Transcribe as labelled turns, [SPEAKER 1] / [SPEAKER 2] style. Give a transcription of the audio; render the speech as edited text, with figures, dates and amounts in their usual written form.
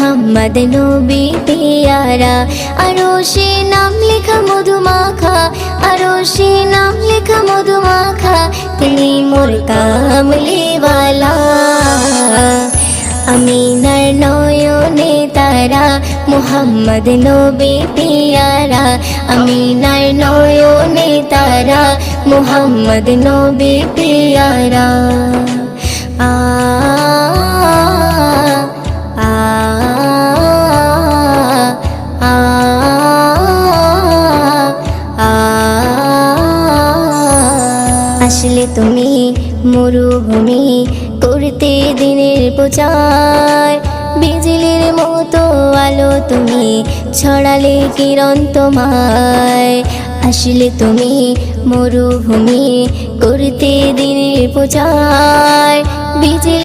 [SPEAKER 1] মুহাম্মদ নবী পিয়ারা। আরশে নাম লেখা মধুমাখা, আরশে নাম লেখা মধুমাখা, তিনি মোর কামলিওয়ালা। আমিনার নয়নে তারা, মুহাম্মদ নবী পিয়ারা। আমিনার নয়নে তারা, মুহাম্মদ নবী পিয়ারা। আ আ আ আ আসলে তুমি মরুভূমি করতে দিনের প্রচার, বিজলির মতো আলো তুমি ছড়ালে কিরণ তোমায়। আসলে তুমি মরুভূমি করতে দিনের প্রচার, বিজলি